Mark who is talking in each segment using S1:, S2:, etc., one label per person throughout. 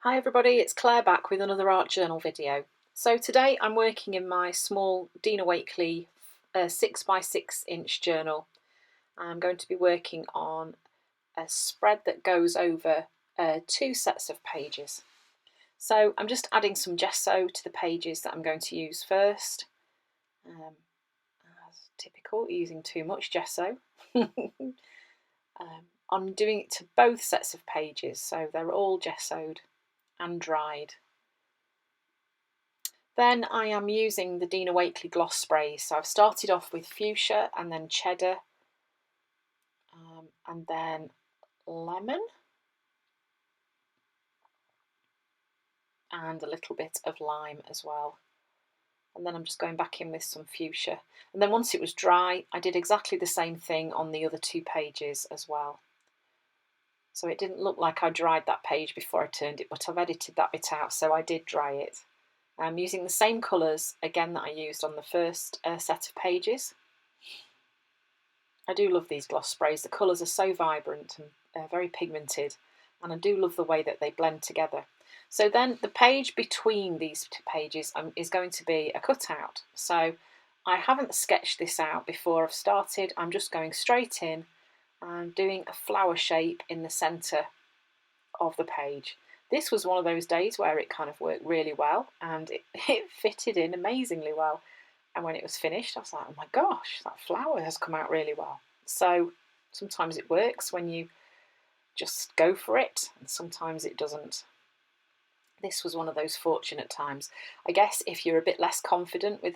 S1: Hi everybody, it's Claire back with another art journal video. So today I'm working in my small Dina Wakley 6x6 inch journal. I'm going to be working on a spread that goes over two sets of pages. So I'm just adding some gesso to the pages that I'm going to use first. As typical, using too much gesso. I'm doing it to both sets of pages, so they're all gessoed and dried. Then I am using the Dina Wakley gloss sprays. So I've started off with fuchsia and then cheddar and then lemon and a little bit of lime as well. And then I'm just going back in with some fuchsia. And then once it was dry, I did exactly the same thing on the other two pages as well. So it didn't look like I dried that page before I turned it, but I've edited that bit out, so I did dry it. I'm using the same colours again that I used on the first set of pages. I do love these gloss sprays. The colours are so vibrant and very pigmented, and I do love the way that they blend together. So then the page between these two pages is going to be a cutout. So I haven't sketched this out before I've started. I'm just going straight in and doing a flower shape in the centre of the page. This was one of those days where it kind of worked really well, and it fitted in amazingly well. And when it was finished, I was like, oh my gosh, that flower has come out really well. So sometimes it works when you just go for it, and sometimes it doesn't. This was one of those fortunate times. I guess if you're a bit less confident with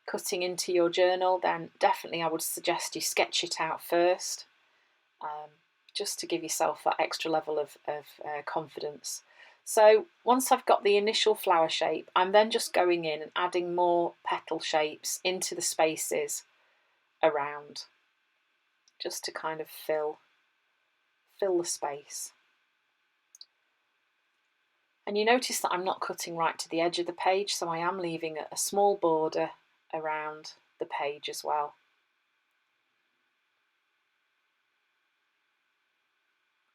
S1: cutting into your journal, then definitely I would suggest you sketch it out first, just to give yourself that extra level of confidence. So once I've got the initial flower shape, I'm then just going in and adding more petal shapes into the spaces around, just to kind of fill the space. And you notice that I'm not cutting right to the edge of the page, so I am leaving a small border around the page as well.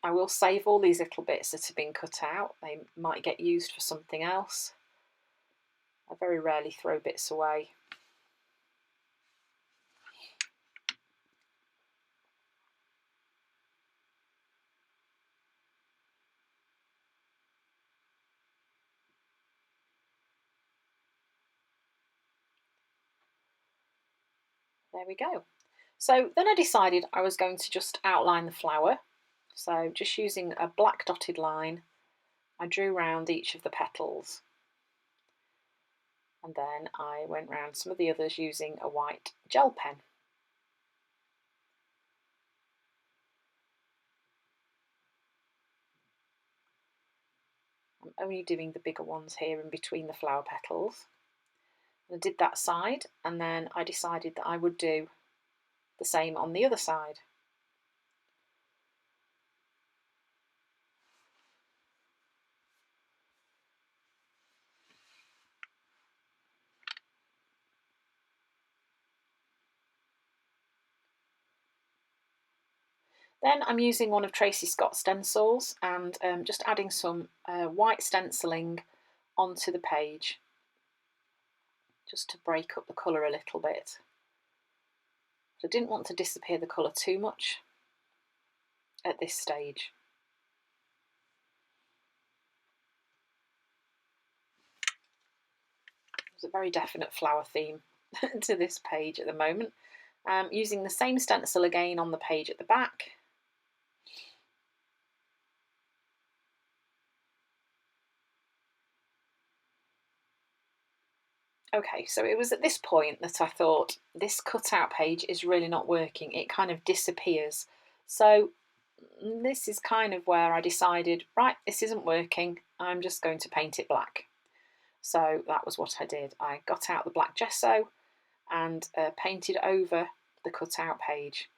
S1: I will save all these little bits that have been cut out. They might get used for something else. I very rarely throw bits away. There we go. So then I decided I was going to just outline the flower. So just using a black dotted line, I drew round each of the petals. And then I went round some of the others using a white gel pen. I'm only doing the bigger ones here in between the flower petals. I did that side, and then I decided that I would do the same on the other side. Then I'm using one of Tracy Scott's stencils and just adding some white stenciling onto the page, just to break up the colour a little bit. I didn't want to disappear the colour too much at this stage. There's a very definite flower theme to this page at the moment. Using the same stencil again on the page at the back. Okay, so it was at this point that I thought this cutout page is really not working. It kind of disappears. So this is kind of where I decided, right, this isn't working. I'm just going to paint it black. So that was what I did. I got out the black gesso and painted over the cutout page.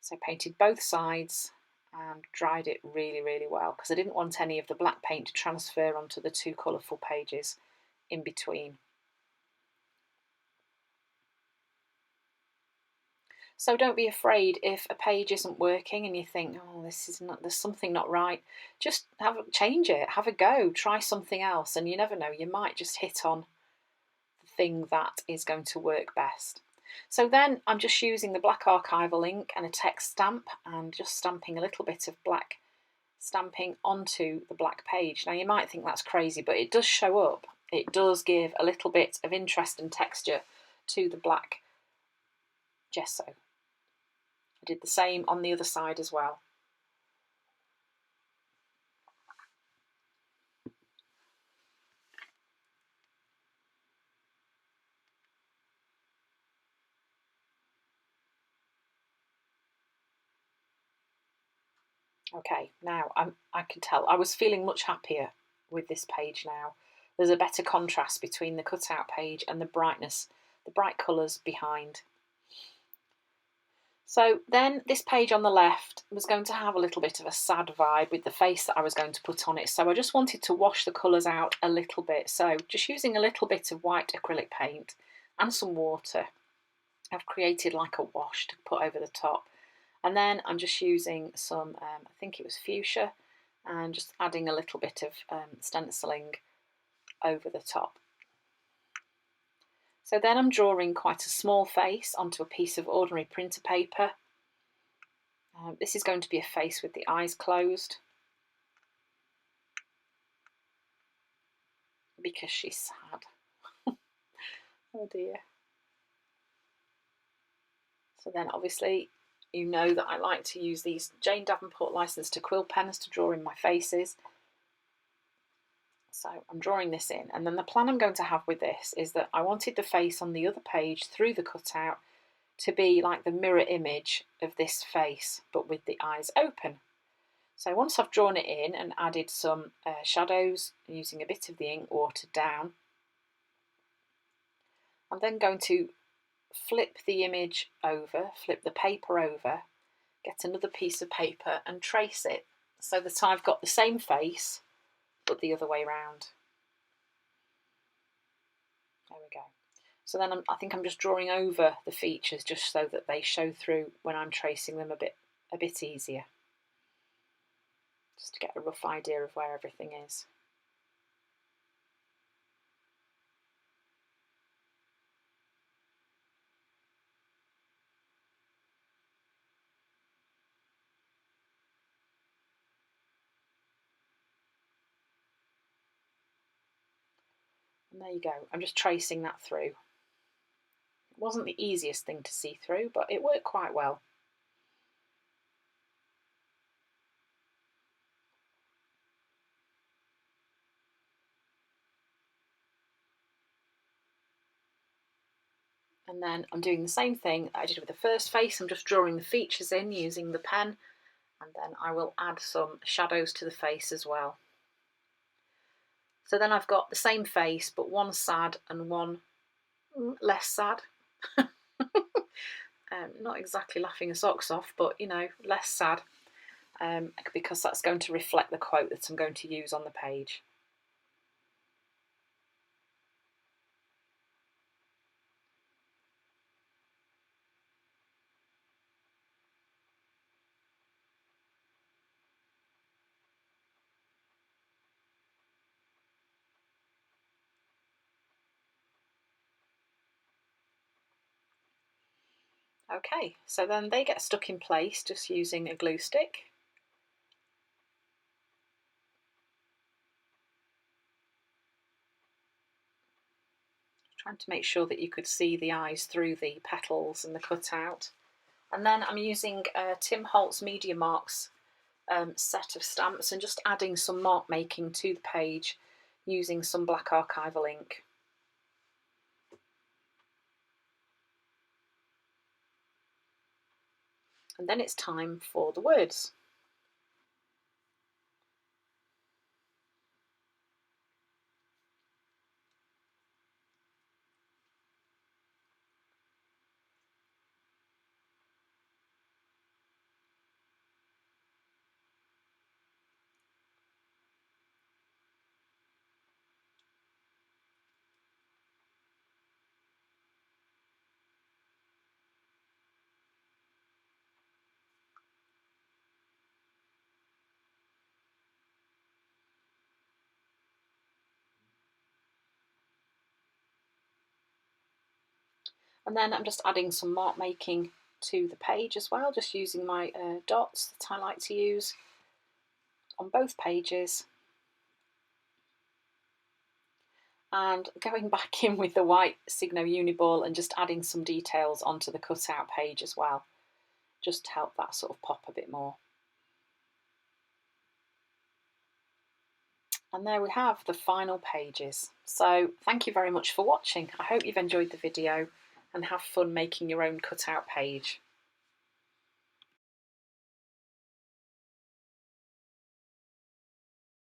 S1: So I painted both sides and dried it really, really well, because I didn't want any of the black paint to transfer onto the two colourful pages in between. So don't be afraid if a page isn't working and you think, oh, this is not, there's something not right. Just change it, have a go, try something else, and you never know, you might just hit on the thing that is going to work best. So then I'm just using the black archival ink and a text stamp and just stamping a little bit of black stamping onto the black page. Now you might think that's crazy, but it does show up. It does give a little bit of interest and texture to the black gesso. I did the same on the other side as well. Okay, now I can tell I was feeling much happier with this page now. There's a better contrast between the cutout page and the brightness, the bright colours behind. So then this page on the left was going to have a little bit of a sad vibe with the face that I was going to put on it. So I just wanted to wash the colours out a little bit. So just using a little bit of white acrylic paint and some water, I've created like a wash to put over the top. And then I'm just using some, I think it was fuchsia, and just adding a little bit of stenciling over the top. So then I'm drawing quite a small face onto a piece of ordinary printer paper. This is going to be a face with the eyes closed because she's sad. Oh dear. So then obviously you know that I like to use these Jane Davenport licensed to quill pens to draw in my faces. So I'm drawing this in, and then the plan I'm going to have with this is that I wanted the face on the other page through the cutout to be like the mirror image of this face, but with the eyes open. So once I've drawn it in and added some shadows using a bit of the ink watered down, I'm then going to flip the image over, flip the paper over, get another piece of paper and trace it so that I've got the same face but the other way around. There we go. So then I think I'm just drawing over the features just so that they show through when I'm tracing them a bit easier. Just to get a rough idea of where everything is. And there you go, I'm just tracing that through. It wasn't the easiest thing to see through, but it worked quite well. And then I'm doing the same thing that I did with the first face. I'm just drawing the features in using the pen, and then I will add some shadows to the face as well. So then I've got the same face, but one sad and one less sad. Not exactly laughing her socks off, but you know, less sad, because that's going to reflect the quote that I'm going to use on the page. Okay, so then they get stuck in place just using a glue stick. Trying to make sure that you could see the eyes through the petals and the cutout. And then I'm using Tim Holtz Media Marks set of stamps and just adding some mark making to the page using some black archival ink. And then it's time for the words. And then I'm just adding some mark making to the page as well, just using my dots that I like to use on both pages. And going back in with the white Signo Uniball and just adding some details onto the cutout page as well, just to help that sort of pop a bit more. And there we have the final pages. So thank you very much for watching. I hope you've enjoyed the video and have fun making your own cutout page.